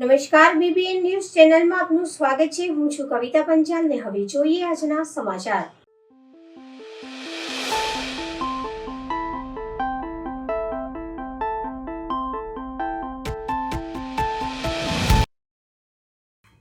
નમસ્કાર, BBN news ચેનલમાં આપનું સ્વાગત છે। હું છું કવિતા પંચાલ ને હવે જોઈએ આજના સમાચાર।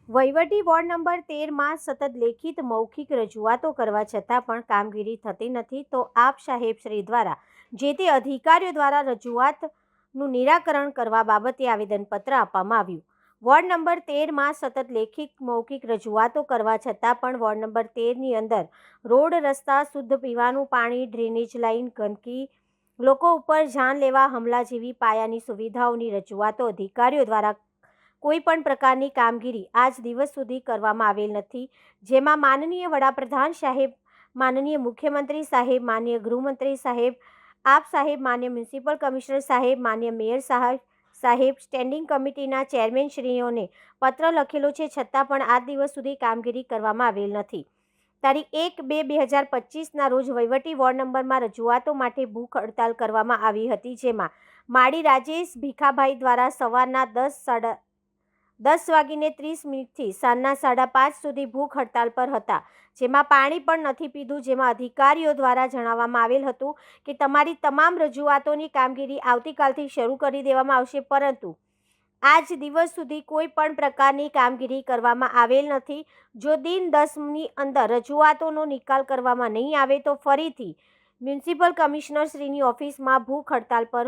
વહીવટી વોર્ડ નંબર 13માં સતત લેખિત મૌખિક રજૂઆતો કરવા છતાં પણ કામગીરી થતી નથી, તો આપ સાહેબ શ્રી દ્વારા જે તે અધિકારીઓ દ્વારા રજૂઆતનું નિરાકરણ કરવા બાબતે આવેદનપત્ર આપવામાં આવ્યું। વોર્ડ નંબર 13માં સતત લેખિત મૌખિક રજૂઆતો કરવા છતાં પણ વોર્ડ નંબર 13ની અંદર રોડ, રસ્તા, શુદ્ધ પીવાનું પાણી, ડ્રેનેજ લાઇન, ગંદકી, લોકો ઉપર જાન લેવા હુમલા જેવી પાયાની સુવિધાઓની રજૂઆતો અધિકારીઓ દ્વારા કોઈ પણ પ્રકારની કામગીરી આજ દિવસ સુધી કરવામાં આવેલ નથી, જેમાં માનનીય વડાપ્રધાન સાહેબ, માનનીય મુખ્યમંત્રી સાહેબ, માનનીય ગૃહમંત્રી સાહેબ, આપ સાહેબ, માન્ય મ્યુનિસિપલ કમિશનર સાહેબ, માન્ય મેયર સાહેબ, સ્ટેન્ડિંગ કમિટીના ચેરમેનશ્રીઓને પત્ર લખેલો છે, છતાં પણ આજ દિવસ સુધી કામગીરી કરવામાં આવેલ નથી। તારીખ 1-2-2025ના રોજ વહીવટી વોર્ડ નંબરમાં રજૂઆતો માટે ભૂખ હડતાલ કરવામાં આવી હતી, જેમાં માળી રાજેશ ભીખાભાઈ દ્વારા સવારના 10:30 થી સાંજના 5:30 સુધી ભૂખ હડતાલ પર હતા, જેમાં પાણી પણ નથી પીધું। જેમાં અધિકારીઓ દ્વારા જણાવવામાં આવેલ હતું કે તમારી તમામ રજૂઆતોની કામગીરી આવતીકાલથી શરૂ કરી દેવામાં આવશે, પરંતુ આજ દિવસ સુધી કોઈ પણ પ્રકારની કામગીરી કરવામાં આવેલ નથી। જો દિન 10ની અંદર રજૂઆતોનો નિકાલ કરવામાં નહીં આવે તો ફરીથી મ્યુનિસિપલ કમિશનરશ્રીની ઓફિસમાં ભૂખ હડતાલ પર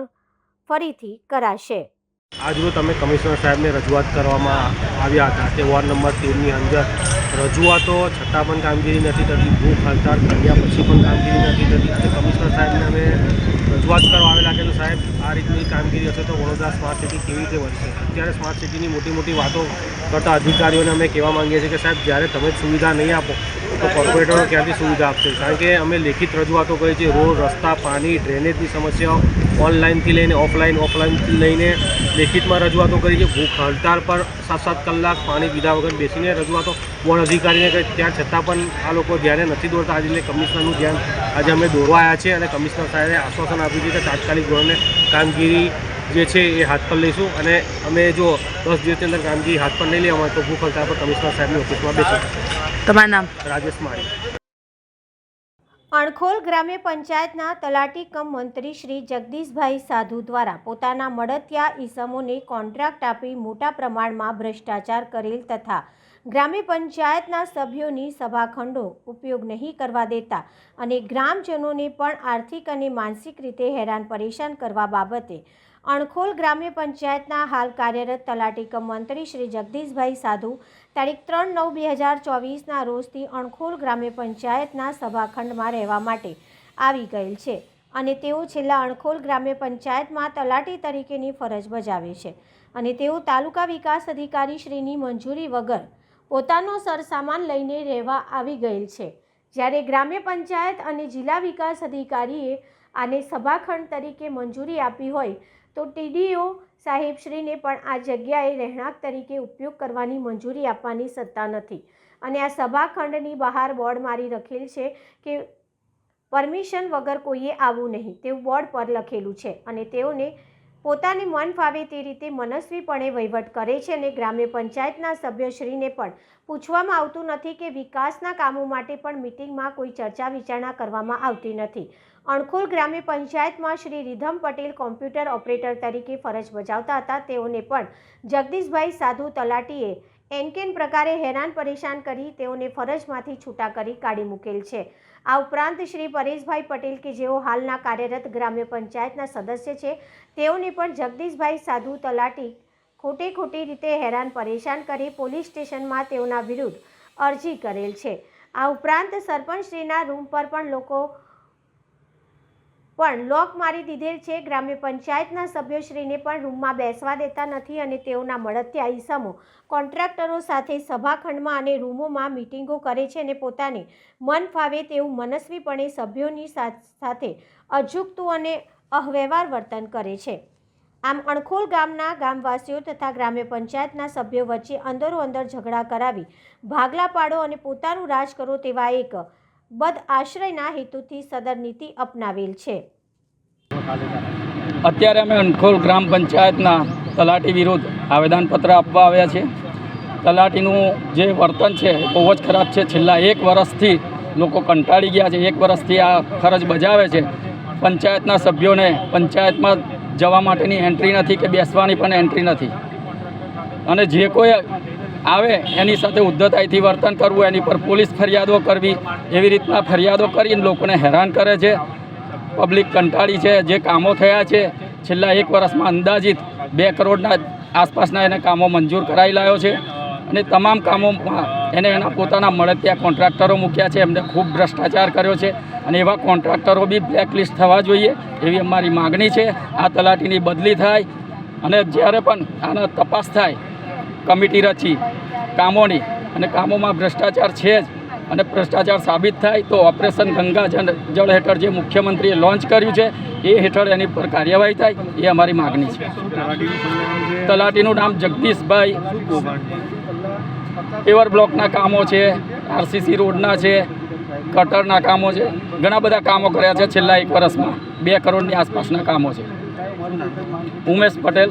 ફરીથી કરાશે। આજરોજ અમે કમિશનર સાહેબને રજૂઆત કરવામાં આવ્યા હતા કે વોર્ડ નંબર 13ની અંદર રજૂઆતો છતાં પણ કામગીરી નથી થતી, ભૂખ હડતાળ કર્યા પછી પણ કામગીરી નથી થતી, અને કમિશનર સાહેબને અમે રજૂઆત કરવા આવેલા કે સાહેબ આ રીતની કામગીરી હશે તો વડોદરા સ્માર્ટ સિટી કેવી રીતે વધશે। અત્યારે સ્માર્ટ સિટીની મોટી મોટી વાતો કરતા અધિકારીઓને અમે કહેવા માંગીએ છીએ કે સાહેબ જ્યારે તમે સુવિધા નહીં આપો તો કોર્પોરેટરો ક્યાંથી સુવિધા આપશે, કારણ કે અમે લેખિત રજૂઆતો કરી છે, રોડ, રસ્તા, પાણી, ડ્રેનેજની સમસ્યાઓ ઓનલાઈનથી લઈને ઓફલાઈનથી લઈને લેખિતમાં રજૂઆતો કરી છે। ભૂખ હડતાળ પર 7-7 કલાક પાણી પીધા વગર બેસીને રજૂઆતો બોર્ડ અધિકારીને કરી, ત્યાં છતાં પણ આ લોકો ધ્યાને નથી દોરતા। આજે એટલે કમિશનરનું ધ્યાન આજે અમે દોરવા આવ્યા છીએ, અને કમિશનર સાહેબે આશ્વાસન આપ્યું છે કે તાત્કાલિક ધોરણે કામગીરી જે છે એ હાથ પર લઈશું, અને અમે જો 10 દિવસની અંદર કામગીરી હાથ પર નહીં લેવામાં તો ભૂખ હડતાળ પર કમિશનર સાહેબની ઓફિસમાં બેસીશું। તમારું નામ? રાજેશ માળી। અણખોલ ગ્રામ્ય પંચાયતના તલાટી કમ મંત્રી શ્રી જગદીશભાઈ સાધુ દ્વારા પોતાના મળતિયા ઈસમોને કોન્ટ્રાક્ટ આપી મોટા પ્રમાણમાં ભ્રષ્ટાચાર કરેલ તથા ગ્રામ્ય પંચાયતના સભ્યોની સભાખંડો ઉપયોગ નહીં કરવા દેતા અને ગ્રામજનોને પણ આર્થિક અને માનસિક રીતે હેરાન પરેશાન કરવા બાબતે અણખોલ ગ્રામ્ય પંચાયતના હાલ કાર્યરત તલાટી કમ મંત્રી શ્રી જગદીશભાઈ સાધુ તારીખ 3-9-2024ના રોજથી અણખોલ ગ્રામ્ય પંચાયતના સભાખંડમાં રહેવા માટે આવી ગયેલ છે, અને તેઓ છેલ્લા અણખોલ ગ્રામ્ય પંચાયતમાં તલાટી તરીકેની ફરજ બજાવે છે, અને તેઓ તાલુકા વિકાસ અધિકારી શ્રીની મંજૂરી વગર પોતાનો સરસામાન લઈને રહેવા આવી ગયેલ છે, જ્યારે ગ્રામ્ય પંચાયત અને જિલ્લા વિકાસ અધિકારીએ આને સભાખંડ તરીકે મંજૂરી આપી હોય તો ટીડીઓ સાહેબશ્રીને પણ આ જગ્યાએ રહેણાંક તરીકે ઉપયોગ કરવાની મંજૂરી આપવાની સત્તા નથી, અને આ સભાખંડની બહાર બોર્ડ મારી રખેલ છે કે પરમિશન વગર કોઈએ આવવું નહીં તેવું બોર્ડ પર લખેલું છે, અને તેઓને પોતાને મન ફાવે તે રીતે મનસ્વીપણે વહીવટ કરે છે, અને ગ્રામ્ય પંચાયતના સભ્યશ્રીને પણ પૂછવામાં આવતું નથી કે વિકાસના કામો માટે પણ મિટિંગમાં કોઈ ચર્ચા વિચારણા કરવામાં આવતી નથી। અણખોલ ગ્રામ્ય પંચાયતમાં Shri rhythm Patel computer operator તરીકે ફરજ બજાવતા હતા, તેઓને પણ જગદીશભાઈ સાધુ તલાટીએ એનકેન પ્રકારે હેરાન પરેશાન કરી તેઓને ફરજમાંથી છૂટા કરી કાઢી મૂકેલ છે। આ ઉપરાંત શ્રી પરેશભાઈ પટેલ કે જેઓ હાલના કાર્યરત ગ્રામ્ય પંચાયતના સદસ્ય છે, તેઓને પણ જગદીશભાઈ સાધુ તલાટી ખોટી રીતે હેરાન પરેશાન કરી પોલીસ સ્ટેશનમાં તેઓના વિરુદ્ધ અરજી કરેલ છે। આ ઉપરાંત સરપંચશ્રીના રૂમ પર પણ લોક મારી દીધેલ છે। ગ્રામ્ય પંચાયતના સભ્યશ્રીને પણ રૂમમાં બેસવા દેતા નથી, અને તેઓના મળતિયા ઈસમો કોન્ટ્રાક્ટરો સાથે સભાખંડમાં અને રૂમોમાં મિટિંગો કરે છે, અને પોતાને મન ફાવે તેવું મનસ્વીપણે સભ્યોની સાથે અજુગતું અને અવ્યવહાર વર્તન કરે છે। આમ અણખોલ ગામના ગામવાસીઓ તથા ગ્રામ્ય પંચાયતના સભ્યો વચ્ચે અંદરોઅંદર ઝઘડા કરાવી ભાગલા પાડો અને પોતાનું રાજ કરો તેવા એક બદઆશ્રયના હેતુથી સદર નીતિ અપનાવેલ છે। અત્યારે અમે અણખોલ ગ્રામ પંચાયતના તલાટી વિરુદ્ધ આવેદનપત્ર આપવા આવ્યા છે. તલાટીનું જે વર્તન છે બહુ જ ખરાબ છે. છેલ્લા 1 વર્ષથી લોકો કંટાળી ગયા છે. 1 વર્ષથી આ ફરજ બજાવે છે. પંચાયતના સભ્યોને પંચાયતમાં જવા માટેની એન્ટ્રી નથી કે બેસવાની પણ એન્ટ્રી નથી. અને જે કોઈ આવે એની સાથે ઉદ્ધતાઈથી વર્તન કરવું, એની પર પોલીસ ફરિયાદો કરવી, એવી રીતના ફરિયાદો કરીને લોકોને હેરાન કરે છે. પબ્લિક કંટાળી છે. જે કામો થયા છે છેલ્લા 1 વર્ષમાં અંદાજિત 2 કરોડના આસપાસના એને કામો મંજૂર કરાવી લાવ્યો છે. અને તમામ કામોમાં એને એના પોતાના મળતિયા કોન્ટ્રાક્ટરો મૂક્યા છે. એમને ખૂબ ભ્રષ્ટાચાર કર્યો છે અને એવા કોન્ટ્રાક્ટરો બી બ્લેકલિસ્ટ થવા જોઈએ એવી અમારી માગણી છે. આ તલાટીની બદલી થાય અને જ્યારે પણ આના તપાસ થાય, કમિટી રચી કામોની, અને કામોમાં ભ્રષ્ટાચાર છે જ અને ભ્રષ્ટાચાર સાબિત થાય તો ઓપરેશન ગંગા જળ હેઠળ જે મુખ્યમંત્રીએ લોન્ચ કર્યું છે એ હેઠળ એની પર કાર્યવાહી થાય એ અમારી માગણી છે. તલાટીનું નામ જગદીશભાઈ. પેવર બ્લોકના કામો છે, આરસીસી રોડના છે, કટરના કામો છે, ઘણા બધા કામો કર્યા છે છેલ્લા 1 વર્ષમાં. 2 કરોડની આસપાસના કામો છે. ઉમેશ પટેલ.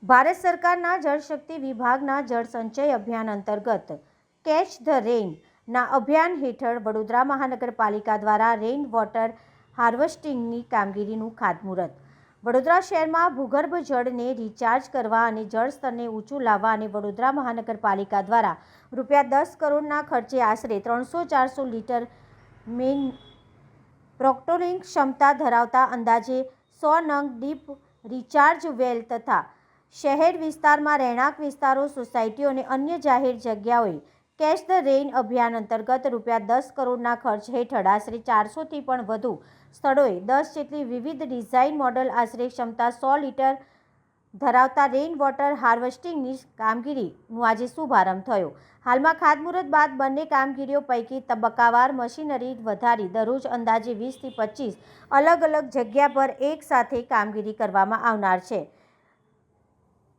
ભારત સરકારના જળશક્તિ વિભાગના જળ સંચય અભિયાન અંતર્ગત કેચ ધ રેઇનના અભિયાન હેઠળ વડોદરા મહાનગરપાલિકા દ્વારા રેઇન વોટર હાર્વેસ્ટિંગની કામગીરીનું ખાતમુહૂર્ત. વડોદરા શહેરમાં ભૂગર્ભ જળને રિચાર્જ કરવા અને જળ સ્તરને ઊંચું લાવવા અને વડોદરા મહાનગરપાલિકા દ્વારા ₹10 કરોડના ખર્ચે આશરે 300-400 લીટર મેઇન પ્રોક્ટોરિંગ ક્ષમતા ધરાવતા અંદાજે 100 નંગ ડીપ રિચાર્જ વેલ તથા શહેર વિસ્તારમાં રહેણાંક વિસ્તારો, સોસાયટીઓ અને અન્ય જાહેર જગ્યાઓએ કેચ ધ રેઇન અભિયાન અંતર્ગત ₹10 કરોડના ખર્ચ હેઠળ આશરે 400થી પણ વધુ સ્થળોએ 10 જેટલી વિવિધ ડિઝાઇન મોડલ આશરે ક્ષમતા 100 લીટર ધરાવતા રેઇન વોટર હાર્વેસ્ટિંગની કામગીરીનું આજે શુભારંભ થયો. હાલમાં ખાતમુહૂર્ત બાદ બંને કામગીરીઓ પૈકી તબક્કાવાર મશીનરી વધારી દરરોજ અંદાજે 20થી 25 અલગ અલગ જગ્યા પર એક સાથે કામગીરી કરવામાં આવનાર છે.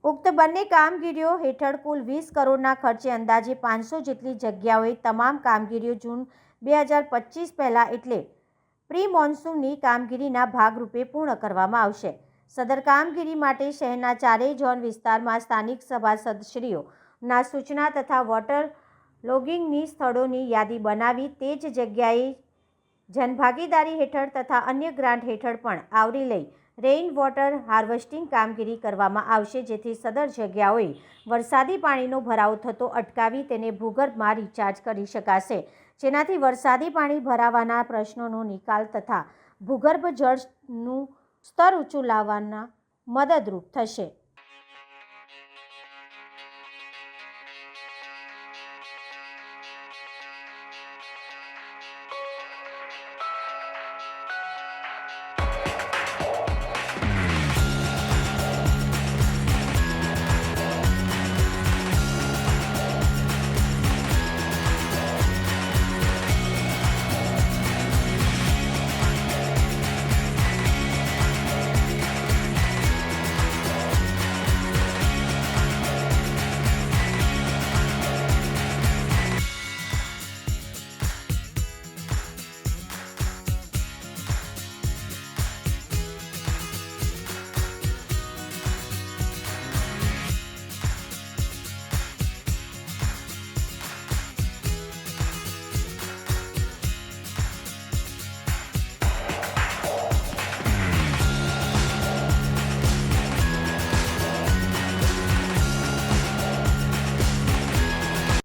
ઉક્ત બંને કામગીરીઓ હેઠળ કુલ 20 કરોડના ખર્ચે અંદાજે 500 જેટલી જગ્યાઓએ તમામ કામગીરીઓ જૂન 2025 પહેલાં એટલે પ્રી મોન્સૂનની કામગીરીના ભાગરૂપે પૂર્ણ કરવામાં આવશે. સદર કામગીરી માટે શહેરના 4 ઝોન વિસ્તારમાં સ્થાનિક સભાસદશ્રીઓના સૂચના તથા વોટર લોગિંગની સ્થળોની યાદી બનાવી તે જ જગ્યાએ જનભાગીદારી હેઠળ તથા અન્ય ગ્રાન્ટ હેઠળ પણ આવરી લઈ રેઇન વોટર હાર્વેસ્ટિંગ કામગીરી કરવામાં આવશે, જેથી સદર જગ્યાઓએ વરસાદી પાણીનો ભરાવો થતો અટકાવી તેને ભૂગર્ભમાં રિચાર્જ કરી શકાશે, જેનાથી વરસાદી પાણી ભરાવાના પ્રશ્નોનો નિકાલ તથા ભૂગર્ભ જળનું સ્તર ઊંચું લાવવાના મદદરૂપ થશે.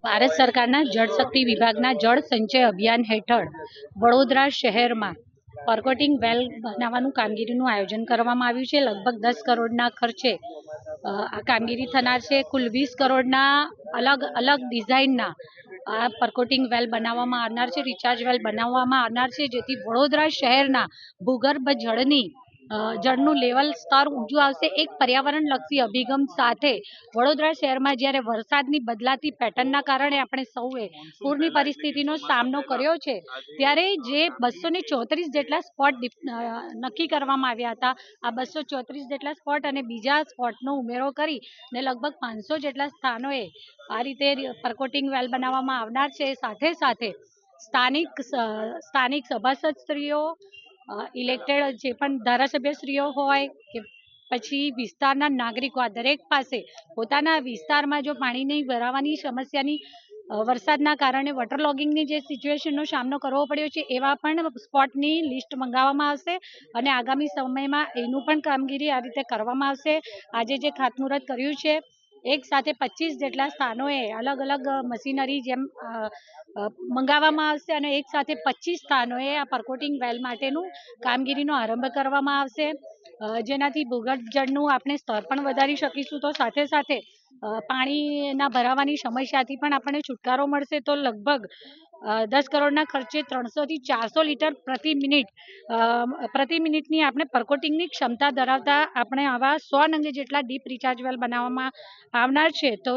ભારત સરકારના જળશક્તિ વિભાગના જળ સંચય અભિયાન હેઠળ વડોદરા શહેરમાં પરકોટિંગ વેલ બનાવવાનું કામગીરીનું આયોજન કરવામાં આવ્યું છે. લગભગ 10 કરોડના ખર્ચે આ કામગીરી થનાર છે. કુલ 20 કરોડના અલગ અલગ ડિઝાઇનના આ પરકોટિંગ વેલ બનાવવામાં આવનાર છે, રિચાર્જ વેલ બનાવવામાં આવનાર છે, જેથી વડોદરા શહેરના ભૂગર્ભ જળનું લેવલ સ્તર ઊંચું આવશે. એક પર્યાવરણલક્ષી અભિગમ સાથે વડોદરા શહેરમાં જ્યારે વરસાદની બદલાતી પેટર્નના કારણે આપણે સૌએ પૂરની પરિસ્થિતિનો સામનો કર્યો છે, ત્યારે જે 234 જેટલા સ્પોટ નક્કી કરવામાં આવ્યા હતા, આ 234 જેટલા સ્પોટ અને બીજા સ્પોટનો ઉમેરો કરી ને લગભગ 500 જેટલા સ્થાનોએ આ રીતે પરકોટિંગ વેલ બનાવવામાં આવનાર છે. સાથે સાથે સ્થાનિક સભાસદશ્રીઓ, ઇલેક્ટેડ જે પણ ધારાસભ્યશ્રીઓ હોય કે પછી વિસ્તારના નાગરિકો આ દરેક પાસે પોતાના વિસ્તારમાં જો પાણીની ભરાવાની સમસ્યાની વરસાદના કારણે વોટર લોગિંગની જે સિચ્યુએશનનો સામનો કરવો પડ્યો છે એવા પણ સ્પોટની લિસ્ટ મંગાવવામાં આવશે અને આગામી સમયમાં એનું પણ કામગીરી આ રીતે કરવામાં આવશે. આજે જે ખાતમુહૂર્ત કર્યું છે એક સાથે 25 જેટલા સ્થાનોએ અલગ અલગ મશીનરી જેમ મંગાવવામાં આવશે અને એક સાથે 25 સ્થાનોએ આ પરકોટિંગ વેલ માટેનું કામગીરીનો આરંભ કરવામાં આવશે, જેનાથી ભૂગર્ભ જળનું આપણે સ્તર પણ વધારી શકીશું. તો સાથે સાથે પાણીના ભરાવાની સમસ્યાથી પણ આપણને છુટકારો મળશે. તો લગભગ 10 કરોડના ખર્ચે 300 થી 400 લીટર પ્રતિ મિનિટની આપણે પરકોટિંગની ક્ષમતા ધરાવતા આપણે આવા 100 નંગ જેટલા ડીપ રિચાર્જ વેલ બનાવવામાં આવનાર છે. તો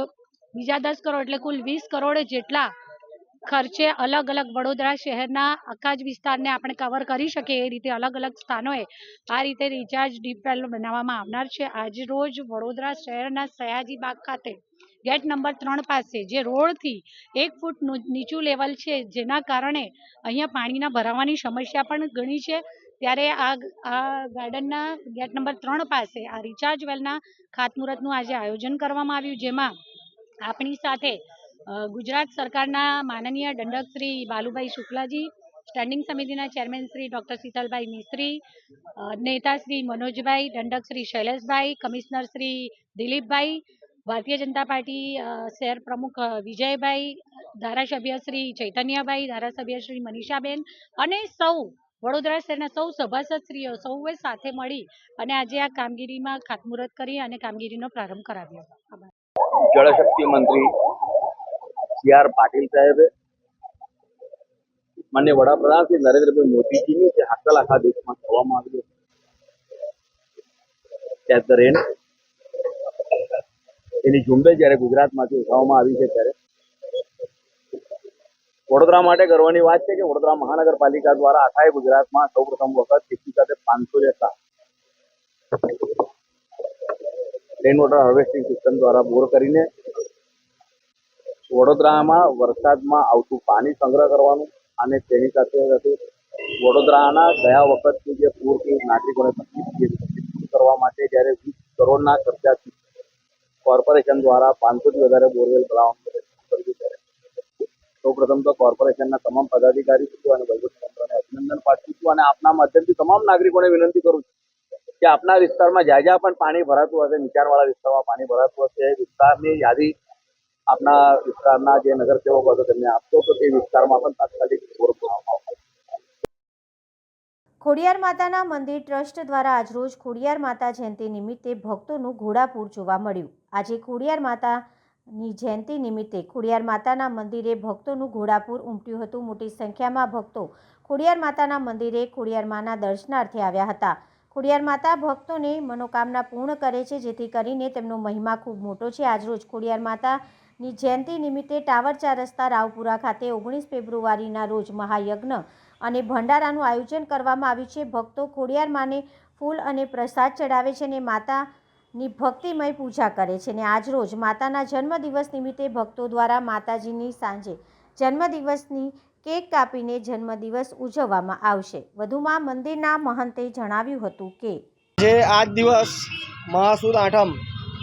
બીજા 10 કરોડ એટલે કુલ 20 કરોડ જેટલા ખર્ચે અલગ અલગ વડોદરા શહેરના આખા જ વિસ્તારને આપણે કવર કરી શકીએ એ રીતે અલગ અલગ સ્થાનોએ આ રીતે રિચાર્જ ડીપ વેલ બનાવવામાં આવનાર છે. આજ રોજ વડોદરા શહેરના સયાજી બાગ ખાતે ગેટ નંબર 3 પાસે જે રોડથી 1 ફૂટ નીચું લેવલ છે, જેના કારણે અહીંયા પાણીના ભરાવાની સમસ્યા પણ ઘણી છે, ત્યારે આ ગાર્ડનના ગેટ નંબર 3 પાસે આ રિચાર્જ વેલના ખાતમુહૂર્તનું આજે આયોજન કરવામાં આવ્યું, જેમાં આપણી સાથે ગુજરાત સરકારના માનનીય દંડક શ્રી બાલુભાઈ શુક્લાજી, સ્ટેન્ડિંગ સમિતિના ચેરમેન શ્રી ડૉક્ટર શીતલભાઈ મિસ્ત્રી, નેતા શ્રી મનોજભાઈ, દંડક શ્રી શૈલેષભાઈ, કમિશનર શ્રી દિલીપભાઈ, ભારતીય જનતા પાર્ટી શહેર પ્રમુખ વિજયભાઈ, ધારાસભ્ય શ્રી ચૈતન્યભાઈ, ધારાસભ્ય શ્રી મનીષાબેન અને સૌ વડોદરા શહેરના સૌ સભાસદશ્રીઓ સૌએ સાથે મળી અને આજે આ કામગીરીમાં ખાતમુહૂર્ત કરી અને કામગીરીનો પ્રારંભ કરાવ્યો. જળશક્તિ મંત્રી સી.આર. પાટીલ સાહેબે માનનીય વડાપ્રધાન શ્રી નરેન્દ્રભાઈ મોદીજીની જે હાકલ આખા દેશમાં કરવામાં આવી છે ધ રેન એની ઝુંબેશ જ્યારે ગુજરાતમાંથી ઉઠાવવામાં આવી છે, ત્યારે વડોદરા માટે ગર્વની વાત છે કે વડોદરા મહાનગરપાલિકા દ્વારા આખા ગુજરાતમાં સૌપ્રથમ વખત એકી સાથે 500 જેટલા રેન વોટર હાર્વેસ્ટિંગ સિસ્ટમ દ્વારા બોર કરીને વડોદરામાં વરસાદમાં આવતું પાણી સંગ્રહ કરવાનું અને તેની સાથે સાથે વડોદરાના ગયા વખતની જે પૂરથી નાગરિકોને તકલીફ દૂર કરવા માટે જ્યારે 20 કરોડના ખર્ચાથી કોર્પોરેશન દ્વારા 500થી વધારે બોરવેલ બનાવવાનું કર્યું, ત્યારે સૌપ્રથમ તો કોર્પોરેશનના તમામ પદાધિકારી અને વહીવટીતંત્રને અભિનંદન પાઠવું છું અને આપના માધ્યમથી તમામ નાગરિકોને વિનંતી કરું છું કે આપના વિસ્તારમાં જ્યાં જ્યાં પણ પાણી ભરાતું હશે, નીચાણવાળા વિસ્તારમાં પાણી ભરાતું હશે, વિસ્તારની યાદી આપના વિસ્તારના જે નગરસેવકો હતો તેમને આપશો તો તે વિસ્તારમાં પણ તાત્કાલિક બોર બનાવવામાં આવશે. ખોડિયાર માતાના મંદિર ટ્રસ્ટ દ્વારા આજરોજ ખોડિયાર માતા જયંતિ નિમિત્તે ભક્તોનું ઘોડાપૂર જોવા મળ્યું. આજે ખોડિયાર માતાની જયંતિ નિમિત્તે ખોડિયાર માતાના મંદિરે ભક્તોનું ઘોડાપૂર ઉમટ્યું હતું. મોટી સંખ્યામાં ભક્તો ખોડિયાર માતાના મંદિરે ખોડિયાર માના દર્શનાર્થે આવ્યા હતા. ખોડિયાર માતા ભક્તોને મનોકામના પૂર્ણ કરે છે, જેથી કરીને તેમનો મહિમા ખૂબ મોટો છે. આજરોજ ખોડિયાર માતાની જયંતિ નિમિત્તે ટાવર 4 રસ્તા રાવપુરા ખાતે 19 ફેબ્રુઆરીના રોજ મહાયજ્ઞ અને ભંડારાનું આયોજન કરવામાં આવ્યું છે. ભક્તો ખોડિયાર માને ફૂલ અને પ્રસાદ ચડાવે છે અને માતાની ભક્તિમય પૂજા કરે છે. અને આજરોજ માતાના જન્મદિવસ નિમિત્તે ભક્તો દ્વારા માતાજીની સાંજે જન્મદિવસની કેક કાપીને જન્મદિવસ ઉજવવામાં આવશે. વધુમાં મંદિરના મહંતે જણાવ્યું હતું કે જે આજ દિવસ મહાસુદ આઠમ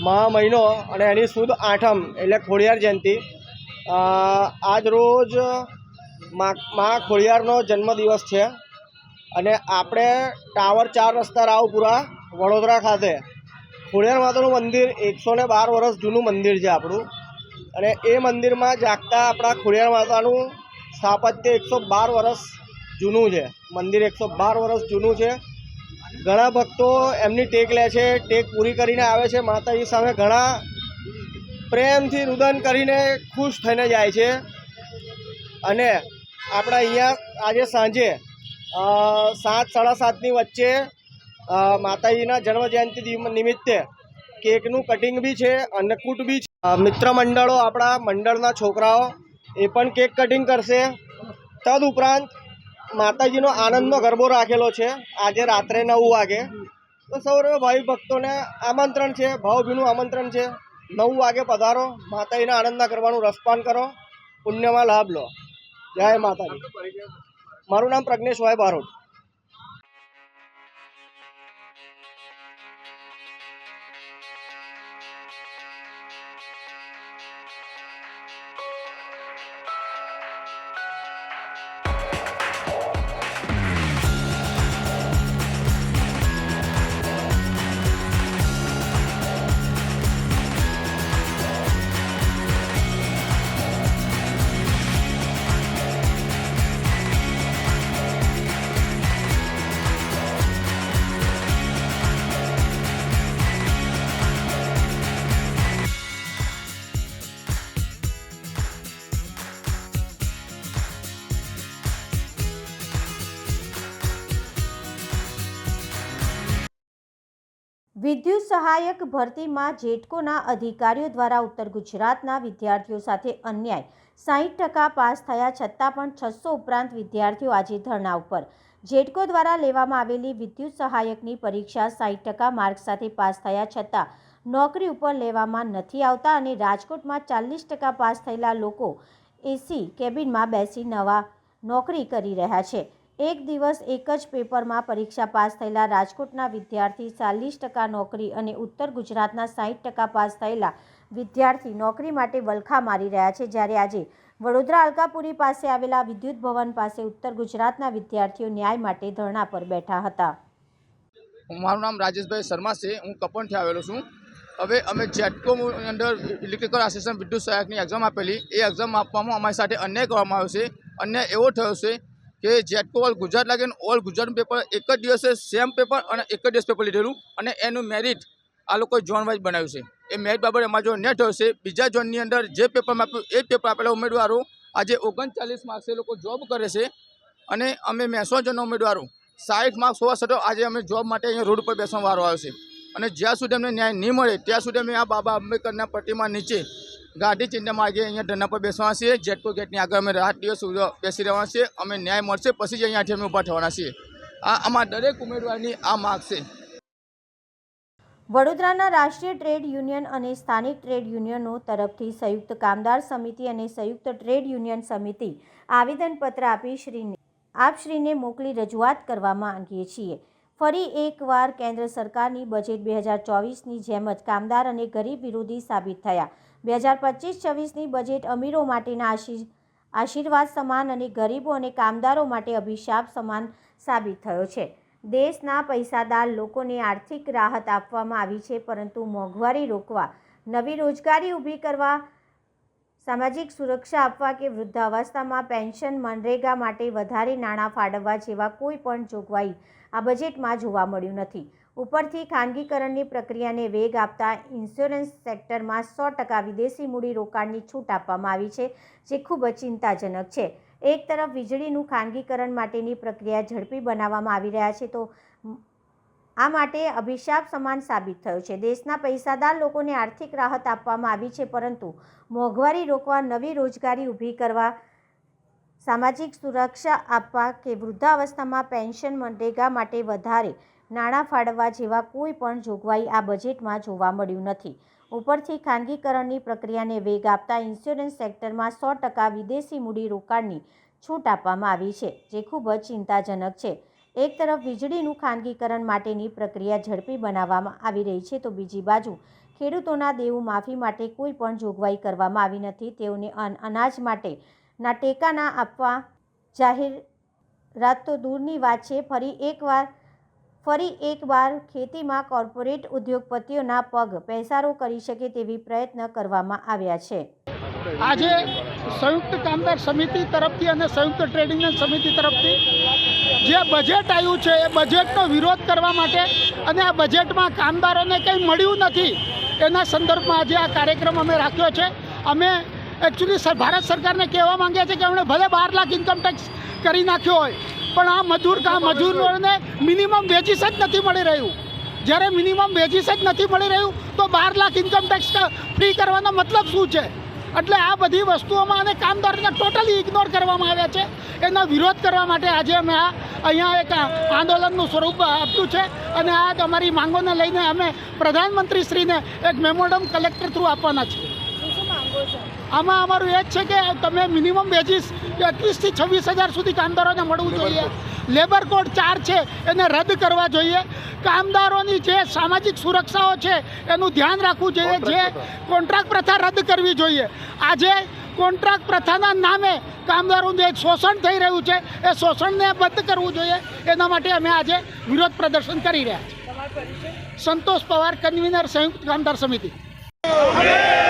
મહા મહિનો અને એની સુદ આઠમ એટલે ખોડિયાર જયંતિ, આજ રોજ મા ખોડિયારનો જન્મદિવસ છે અને આપણે ટાવર 4 રસ્તા રાવપુરા વડોદરા ખાતે ખોડિયાર માતાનું મંદિર 112 વર્ષ જૂનું મંદિર છે આપણું, અને એ મંદિરમાં જાગતા આપણા ખોડિયાર માતાનું સ્થાપત્ય 112 વર્ષ જૂનું છે. મંદિર 112 વર્ષ જૂનું છે. ઘણા ભક્તો એમની ટેક લે છે, ટેક પૂરી કરીને આવે છે. માતાજી સામે ઘણા પ્રેમથી રુદન કરીને ખુશ થઈને જાય છે. અને આપણે અહીંયા આજે સાંજે 7-7:30ની વચ્ચે માતાજીના જન્મજયંતિ નિમિત્તે કેકનું કટિંગ બી છે, અન્નકૂટ બી છે. મિત્ર મંડળો, આપણા મંડળના છોકરાઓ એ પણ કેક કટિંગ કરશે. તદ ઉપરાંત માતાજીનો આનંદનો ગરબો રાખેલો છે આજે રાત્રે 9 વાગે. તો સૌ ભાઈ ભક્તોને આમંત્રણ છે, ભાવભીનું આમંત્રણ છે. 9 વાગે પધારો, માતાજીના આનંદના ગરબાનું રસપાન કરો, પુણ્યમાં લાભ લો. જય માતાજી. મારું નામ પ્રજ્ઞેશભાઈ બારોટ. વિદ્યુત સહાયક ભરતીમાં જેટકોના અધિકારીઓ દ્વારા ઉત્તર ગુજરાતના વિદ્યાર્થીઓ સાથે અન્યાય 60% પાસ થયા છતાં પણ 600 ઉપરાંત વિદ્યાર્થીઓ આજે ધરણા ઉપર. જેટકો દ્વારા લેવામાં આવેલી વિદ્યુત સહાયકની પરીક્ષા 60% માર્ક સાથે પાસ થયા છતાં નોકરી ઉપર લેવામાં નથી આવતા અને રાજકોટમાં 40% પાસ થયેલા લોકો એસી કેબિનમાં બેસી નોકરી કરી રહ્યા છે. એક દિવસ એક જ પેપરમાં પરીક્ષા પાસ થયેલા રાજકોટના વિદ્યાર્થી 40% નોકરી અને ઉત્તર ગુજરાતના 60% પાસ થયેલા વિદ્યાર્થી નોકરી માટે વલખા મારી રહ્યા છે. જ્યારે આજે વડોદરા અલકાપુરી પાસે આવેલા વિદ્યુત ભવન પાસે ઉત્તર ગુજરાતના વિદ્યાર્થીઓ ન્યાય માટે ધરણા પર બેઠા હતા. મારું નામ રાજેશભાઈ શર્મા છે. હું કપનથી આવેલો છું. હવે અમે જેટકો અંદર ઇલેક્ટ્રિકલ આસિસ્ટન્ટ વિદ્યુત સહાયકની એક્ઝામ આપેલી. એ એક્ઝામ આપવામાં અમારી સાથે અન્યાય કરવામાં આવ્યો છે. અન્યાય એવો થયો છે કે જેટકો ઓલ ગુજરાત લાગે ને ઓલ ગુજરાતનું પેપર એક જ દિવસે સેમ પેપર અને એક જ દિવસ પેપર લીધેલું અને એનું મેરિટ આ લોકોએ ઝોન વાઇઝ બનાવ્યું છે. એ મેરિટ બાબતે અમારો જો નેટ થયો છે. બીજા ઝોનની અંદર જે પેપરમાં આપ્યું એ પેપર આપેલા ઉમેદવારો આજે 39 માર્ક્સે લોકો જોબ કરે છે અને અમે મહેસાણા ઝોનના ઉમેદવારો 60 માર્ક્સ હોવા છતાં આજે અમે જોબ માટે અહીંયા રોડ ઉપર બેસવાનો વારો આવ્યો છે. અને જ્યાં સુધી અમને ન્યાય નહીં મળે ત્યાં સુધી અમે આ બાબા આંબેડકરના પ્રતિમા નીચે ગાંધી ચિંતા માર્ગે અહીંયા ધરણા પર બેસવાના છીએ. જેટકો ગેટની આગળ અમે રાત દિવસ બેસી રહેવાના છીએ. અમે ન્યાય મળશે પછી જ અહીંયાથી અમે ઊભા થવાના છીએ. આ અમારા દરેક ઉમેદવારની આ માગ છે. વડોદરાના રાષ્ટ્રીય ટ્રેડ યુનિયન અને સ્થાનિક ટ્રેડ યુનિયનો તરફથી સંયુક્ત કામદાર સમિતિ અને સંયુક્ત ટ્રેડ યુનિયન સમિતિ આવેદનપત્ર આપશ્રીને મોકલી રજૂઆત કરવા માંગીએ છીએ. ફરી એકવાર કેન્દ્ર સરકારની બજેટ 2024ની જેમ જ કામદાર અને ગરીબ વિરોધી સાબિત થયા. 2025-26ની બજેટ અમીરો માટેના આશીર્વાદ સમાન અને ગરીબો અને કામદારો માટે અભિશાપ સમાન સાબિત થયો છે. દેશના પૈસાદાર લોકોને આર્થિક રાહત આપવામાં આવી છે, પરંતુ મોંઘવારી રોકવા, નવી રોજગારી ઊભી કરવા, સામાજિક સુરક્ષા આપવા કે વૃદ્ધાવસ્થામાં પેન્શન, મનરેગા માટે વધારે નાણાં ફાળવવા જેવા કોઈ પણ જોગવાઈ આ બજેટમાં જોવા મળ્યું નથી. ઉપરથી ખાનગીકરણની પ્રક્રિયાને વેગ આપતા ઇન્સ્યોરન્સ સેક્ટરમાં 100% વિદેશી મૂડી રોકાણની છૂટ આપવામાં આવી છે, જે ખૂબ જ ચિંતાજનક છે. એક તરફ વીજળીનું ખાનગીકરણ માટેની પ્રક્રિયા ઝડપી બનાવવામાં આવી રહ્યા છે, તો આ માટે અભિશાપ સમાન સાબિત થયો છે. દેશના પૈસાદાર લોકોને આર્થિક રાહત આપવામાં આવી છે, પરંતુ મોંઘવારી રોકવા, નવી રોજગારી ઊભી કરવા, સામાજિક સુરક્ષા આપવા કે વૃદ્ધાવસ્થામાં પેન્શન, મનરેગા માટે વધારે નાણાં ફાળવવા જેવા કોઈ પણ જોગવાઈ આ બજેટમાં જોવા મળ્યું નથી. ઉપરથી ખાનગીકરણની પ્રક્રિયાને વેગ આપતા ઇન્સ્યોરન્સ સેક્ટરમાં 100% વિદેશી મૂડી રોકાણની છૂટ આપવામાં આવી છે, જે ખૂબ જ ચિંતાજનક છે. એક તરફ વીજળીનું ખાનગીકરણ માટેની પ્રક્રિયા ઝડપી બનાવવામાં આવી રહી છે, તો બીજી બાજુ ખેડૂતોના દેવું માફી માટે કોઈ પણ જોગવાઈ કરવામાં આવી નથી. તેઓને અનાજ માટેના ટેકા ના આપવા જાહેરાત તો દૂરની વાત છે, ફરી એકવાર ખેતીમાં કોર્પોરેટ ઉદ્યોગપતિઓના પગ પેસારો કરી શકે તેવી પ્રયત્ન કરવામાં આવ્યા છે. આજે સંયુક્ત કામદાર સમિતિ તરફથી અને સંયુક્ત ટ્રેડ યુનિયન સમિતિ તરફથી જે બજેટ આવ્યું છે એ બજેટનો વિરોધ કરવા માટે અને આ બજેટમાં કામદારોને કંઈ મળ્યું નથી એના સંદર્ભમાં આજે આ કાર્યક્રમ અમે રાખ્યો છે. અમે એકચ્યુઅલી ભારત સરકારને કહેવા માંગીએ છીએ કે એમણે ભલે 12 લાખ ઇન્કમ ટેક્સ કરી નાખ્યો હોય, પણ આ મજૂરોને મિનિમમ વેજીસ જ નથી મળી રહ્યું. જ્યારે મિનિમમ વેજીસ જ નથી મળી રહ્યું તો 12 લાખ ઇન્કમ ટેક્સ ફ્રી કરવાનો મતલબ શું છે? એટલે આ બધી વસ્તુઓમાં અને કામદારોને ટોટલી ઇગ્નોર કરવામાં આવ્યા છે. એનો વિરોધ કરવા માટે આજે અમે અહીંયા એક આંદોલનનું સ્વરૂપ આપ્યું છે અને આ અમારી માંગોને લઈને અમે પ્રધાનમંત્રીશ્રીને એક મેમોરન્ડમ કલેક્ટર થ્રુ આપવાના છીએ. આમાં અમારું એ જ છે કે તમે મિનિમમ વેજીસ 21 થી 26,000 સુધી કામદારોને મળવું જોઈએ. લેબર કોડ 4 છે એને રદ કરવા જોઈએ. કામદારોની જે સામાજિક સુરક્ષાઓ છે એનું ધ્યાન રાખવું જોઈએ. જે કોન્ટ્રાક્ટ પ્રથા રદ કરવી જોઈએ. આજે કોન્ટ્રાક્ટ પ્રથાના નામે કામદારોનું જે શોષણ થઈ રહ્યું છે એ શોષણને બંધ કરવું જોઈએ. એના માટે અમે આજે વિરોધ પ્રદર્શન કરી રહ્યા છીએ. સંતોષ પવાર, કન્વીનર, સંયુક્ત કામદાર સમિતિ. Hey!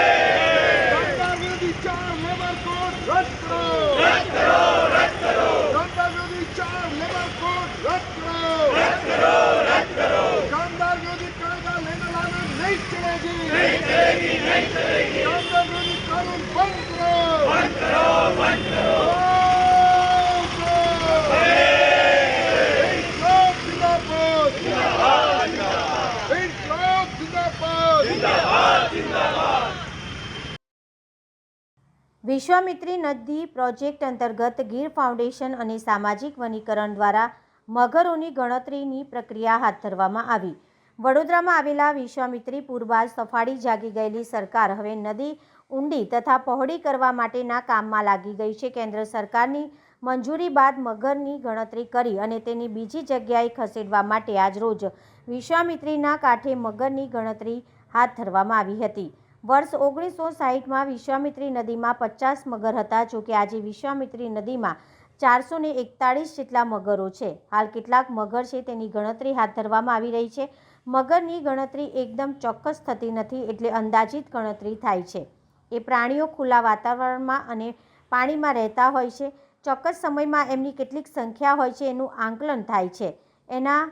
વિશ્વામિત્રી નદી પ્રોજેક્ટ અંતર્ગત ગીર ફાઉન્ડેશન અને સામાજિક વનીકરણ દ્વારા મગરોની ગણતરીની પ્રક્રિયા હાથ ધરવામાં આવી. વડોદરામાં આવેલા વિશ્વામિત્રી પૂર બાદ સફાળી જાગી ગયેલી સરકાર હવે નદી ઊંડી તથા પહોળી કરવા માટેના કામમાં લાગી ગઈ છે. કેન્દ્ર સરકારની મંજૂરી બાદ મગરની ગણતરી કરી અને તેની બીજી જગ્યાએ ખસેડવા માટે આજરોજ વિશ્વામિત્રીના કાંઠે મગરની ગણતરી હાથ ધરવામાં આવી હતી. વર્ષ 1960માં વિશ્વામિત્રી નદીમાં 50 મગર હતા. જોકે આજે વિશ્વામિત્રી નદીમાં 441 જેટલા મગરો છે. હાલ કેટલાક મગર છે તેની ગણતરી હાથ ધરવામાં આવી રહી છે. મગરની ગણતરી એકદમ ચોક્કસ થતી નથી, એટલે અંદાજિત ગણતરી થાય છે. એ પ્રાણીઓ ખુલ્લા વાતાવરણમાં અને પાણીમાં રહેતા હોય છે. ચોક્કસ સમયમાં એમની કેટલીક સંખ્યા હોય છે એનું આંકલન થાય છે. એના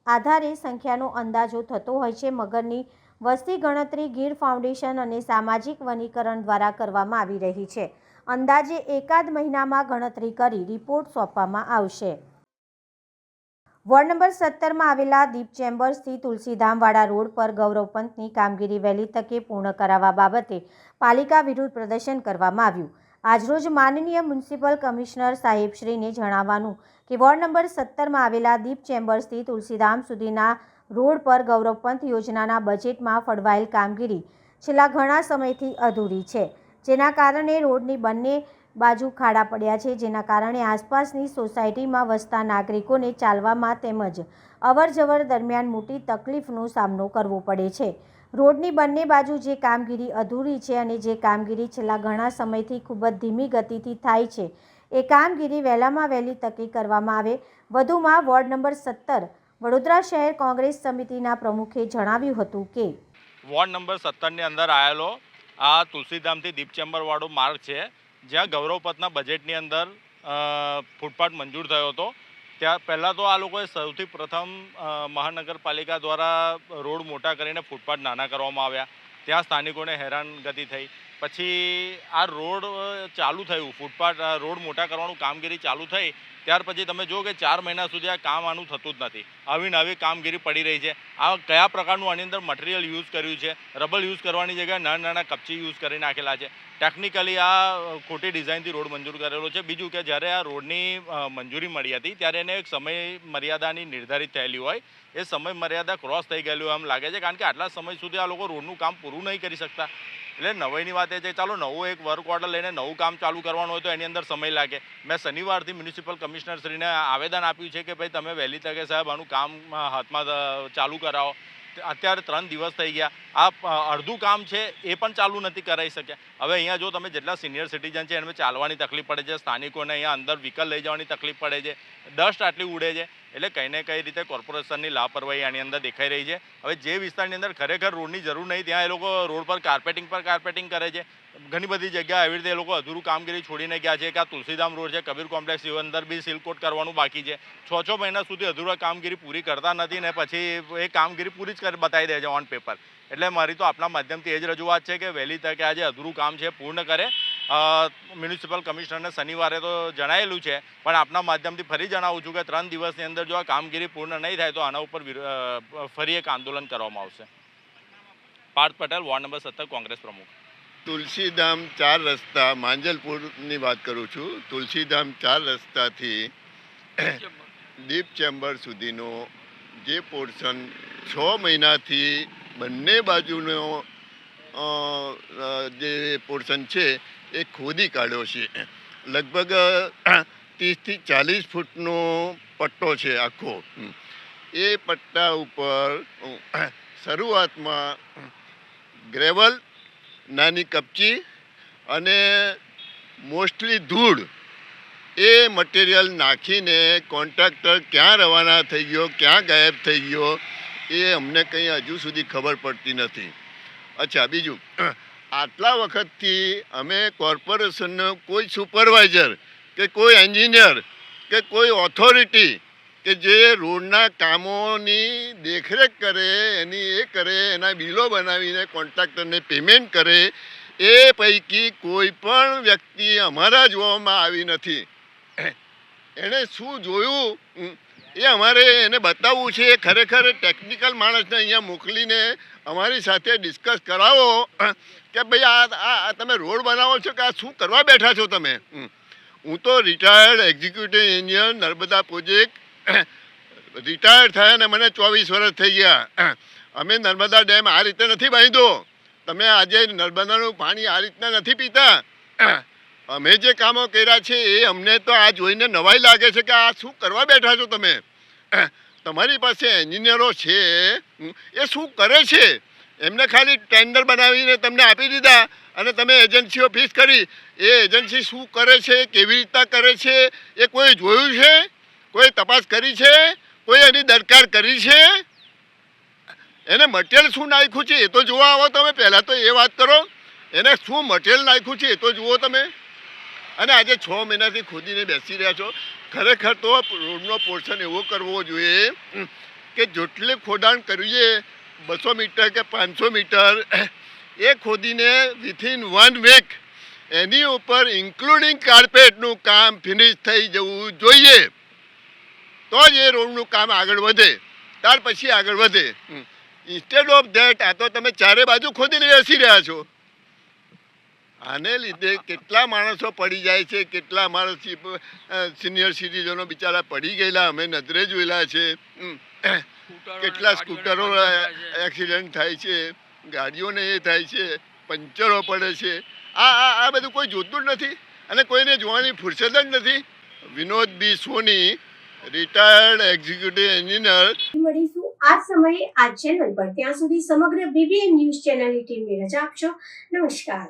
આધારે સંખ્યાનો અંદાજો થતો હોય છે. મગરની વસ્તી ગણતરી ગીર ફાઉન્ડેશન અને સામાજિક વનીકરણ દ્વારા કરવામાં આવી રહી છે. અંદાજે એકાદ મહિનામાં ગણતરી કરી રિપોર્ટ સોંપવામાં આવશે. વોર્ડ નંબર 17માં આવેલા દીપ ચેમ્બર્સથી તુલસીધામવાડા રોડ પર ગૌરવ પંથની કામગીરી વહેલી તકે પૂર્ણ કરાવવા બાબતે પાલિકા વિરુદ્ધ પ્રદર્શન કરવામાં આવ્યું. આજરોજ માનનીય મ્યુનિસિપલ કમિશનર સાહેબશ્રીને જણાવવાનું કે વોર્ડ નંબર 17માં આવેલા દીપ ચેમ્બર્સથી તુલસીધામ સુધીના રોડ પર ગૌરવ પંથ યોજનાના બજેટમાં ફળવાયેલ કામગીરી છેલ્લા ઘણા સમયથી અધૂરી છે, જેના કારણે રોડની બંને બાજુ ખાડા પડ્યા છે, જેના કારણે આસપાસની સોસાયટીમાં વસતા નાગરિકોને ચાલવામાં તેમજ અવરજવર દરમિયાન મોટી તકલીફનો સામનો કરવો પડે છે. રોડની બંને બાજુ જે કામગીરી અધૂરી છે અને જે કામગીરી છેલ્લા ઘણા સમયથી ખૂબ જ ધીમી ગતિથી થાય છે, એ કામગીરી વહેલામાં વહેલી તકે કરવામાં આવે. વધુમાં વોર્ડ નંબર 17 વડોદરા શહેર કોંગ્રેસ સમિતિના પ્રમુખે જણાવ્યું હતું કે વોર્ડ નંબર 17ની અંદર આવેલો આ તુલસીધામથી દીપ ચેમ્બરવાળો માર્ગ છે, જ્યાં ગૌરવપથના બજેટની અંદર ફૂટપાથ મંજૂર થયો હતો. ત્યાં પહેલાં તો આ લોકોએ સૌથી પ્રથમ મહાનગરપાલિકા દ્વારા રોડ મોટા કરીને ફૂટપાથ નાના કરવામાં આવ્યા. ત્યાં સ્થાનિકોને હેરાનગતિ થઈ. પછી આ રોડ ચાલુ થયું, ફૂટપાથ રોડ મોટા કરવાનું કામગીરી ચાલુ થઈ. ત્યાર પછી તમે જુઓ કે 4 મહિના સુધી આ કામ આનું થતું જ નથી. આવી નવી કામગીરી પડી રહી છે. આ કયા પ્રકારનું આની અંદર મટીરિયલ યુઝ કર્યું છે? રબર યુઝ કરવાની જગ્યાએ નાના નાના કપચી યુઝ કરી નાખેલા છે. ટેકનિકલી આ ખોટી ડિઝાઇનથી રોડ મંજૂર કરેલો છે. બીજું કે જ્યારે આ રોડની મંજૂરી મળી હતી ત્યારે એને એક સમય મર્યાદાની નિર્ધારિત થયેલી હોય, એ સમય મર્યાદા ક્રોસ થઈ ગયેલું એમ લાગે છે, કારણ કે આટલા સમય સુધી આ લોકો રોડનું કામ પૂરું નહીં કરી શકતા. એટલે નવાઈની વાત એ છે, ચાલો નવું એક વર્ક ઓર્ડર લઈને નવું કામ ચાલુ કરવાનું હોય તો એની અંદર સમય લાગે. મેં શનિવારથી મ્યુનિસિપલ કમિશનરશ્રીને આવેદન આપ્યું છે કે ભાઈ તમે વહેલી તકે સાહેબ આનું કામ હાથમાં ચાલુ કરાવો. અત્યારે 3 દિવસ થઈ ગયા, આ અડધું કામ છે એ પણ ચાલુ નથી કરાવી શક્યા. હવે અહીંયા જો તમે જેટલા સિનિયર સિટીઝન છે એને ચાલવાની તકલીફ પડે છે, સ્થાનિકોને અહીંયા અંદર વ્હીકલ લઈ જવાની તકલીફ પડે છે, ડસ્ટ આટલી ઉડે છે. એટલે કંઈ ને કંઈ રીતે કોર્પોરેશનની લાપરવાહી આની અંદર દેખાઈ રહી છે. હવે જે વિસ્તારની અંદર ખરેખર રોડની જરૂર નહીં ત્યાં એ લોકો રોડ પર કાર્પેટિંગ કરે છે. ઘણી બધી જગ્યા એવી રીતે એ લોકો અધૂરું કામગીરી છોડીને ગયા છે કે આ તુલસીધામ રોડ છે, કબીર કોમ્પ્લેક્સ એ અંદર બી સીલકોટ કરવાનું બાકી છે. 6 મહિના સુધી અધૂરા કામગીરી પૂરી કરતા નથી ને પછી એ કામગીરી પૂરી જ બતાવી દે છે ઓન પેપર. એટલે મારી તો આપના માધ્યમથી એ જ રજૂઆત છે કે વહેલી તકે આજે અધૂરું કામ છે પૂર્ણ કરે. મ્યુનિસિપલ કમિશનરને શનિવારે તો જણાયેલું છે, પણ આપના માધ્યમથી ફરી જણાવું છું કે 3 દિવસની અંદર જો આ કામગીરી પૂર્ણ નહીં થાય તો આના ઉપર ફરી એક આંદોલન કરવામાં આવશે. પાર્થ પટેલ, વોર્ડ નંબર 17, કોંગ્રેસ પ્રમુખ. તુલસીધામ 4 રસ્તા માંજલપુરની વાત કરું છું. તુલસીધામ 4 રસ્તાથી દીપ ચેમ્બર સુધીનો જે પોર્શન 6 મહિનાથી બંને બાજુનો જે પોર્શન છે એ ખોદી કાઢ્યો છે. લગભગ 30થી 40 ફૂટનો પટ્ટો છે આખો. એ પટ્ટા ઉપર શરૂઆતમાં ગ્રેવલ, નાની કપચી અને મોસ્ટલી ધૂળ એ મટીરિયલ નાખીને કોન્ટ્રાક્ટર ક્યાં રવાના થઈ ગયો, ક્યાં ગાયબ થઈ ગયો એ અમને કંઈ હજુ સુધી ખબર પડતી નથી. અચ્છા, બીજું, આટલા વખતથી અમે કોર્પોરેશનનો કોઈ સુપરવાઇઝર કે કોઈ એન્જિનિયર કે કોઈ ઓથોરિટી કે જે રોડના કામોની દેખરેખ કરે, એના બિલો બનાવીને કોન્ટ્રાક્ટરને પેમેન્ટ કરે, એ પૈકી કોઈ પણ વ્યક્તિ અમારા જોવામાં આવી નથી. એણે શું જોયું એ અમારે એને બતાવવું છે. એ ખરેખર ટેકનિકલ માણસને અહીંયા મોકલીને અમારી સાથે ડિસ્કસ કરાવો કે ભાઈ આ તમે રોડ બનાવો છો કે આ શું કરવા બેઠા છો તમે. હું તો retired executive engineer Narmada project retired થયા ને મને 24 વર્ષ થઈ ગયા. અમે નર્મદા ડેમ આ રીતે નથી બાંધ્યો. તમે આજે નર્મદાનું પાણી આ રીતના નથી પીતા. અમે જે કામો કર્યા છે એ અમને તો આ જોઈને નવાઈ લાગે છે કે આ શું કરવા બેઠા છો તમે. તમારી પાસે એન્જિનિયરો છે એ શું કરે છે? એમને ખાલી ટેન્ડર બનાવીને તમને આપી દીધા અને તમે એજન્સીઓ ફિક્સ કરી. એ એજન્સી શું કરે છે, કેવી રીતના કરે છે એ કોઈ જોયું છે? કોઈ તપાસ કરી છે? કોઈ એની દરકાર કરી છે? એને મટીરિયલ શું નાખ્યું છે એ તો જોવા આવો તમે. પહેલાં તો એ વાત કરો, એને શું મટીરિયલ નાખ્યું છે એ તો જુઓ તમે. અને આજે 6 મહિનાથી ખોદીને બેસી રહ્યા છો. ખરેખર તો રોડનો પોર્શન એવો કરવો જોઈએ કે જેટલે ખોદાણ કરીએ 200 મીટર કે 500 મીટર એ ખોદીને વિથિન 1 વીક એની ઉપર ઇન્ક્લુડિંગ કાર્પેટનું કામ ફિનિશ થઈ જવું જોઈએ. તો જ એ રોડનું કામ આગળ વધે, ત્યાર પછી આગળ વધે. ઇન્સ્ટેડ ઓફ ધેટ આ તો તમે ચારે બાજુ ખોદીને બેસી રહ્યા છો. આને લીધે કેટલા માણસો પડી જાય છે, કેટલા અમારા સિનિયર સિટીઝનો બિચારા પડી ગયેલા અમે નજરે જોયેલા છે. કેટલા સ્કૂટરો એક્સિડન્ટ થાય છે, ગાડીઓને એ થાય છે, પંચરો પડે છે. આ બધું કોઈ જોતું જ નથી અને કોઈને જોવાની ફુરસદ જ નથી. વિનોદ બી સોની, રિટાયર્ડ એક્ઝિક્યુટિવ એન્જિનિયર. મળીશું આ સમયે આ ચેનલ પર. ત્યાં સુધી સમગ્ર BBN ન્યૂઝ ચેનલની ટીમને રજા આપશો. નમસ્કાર.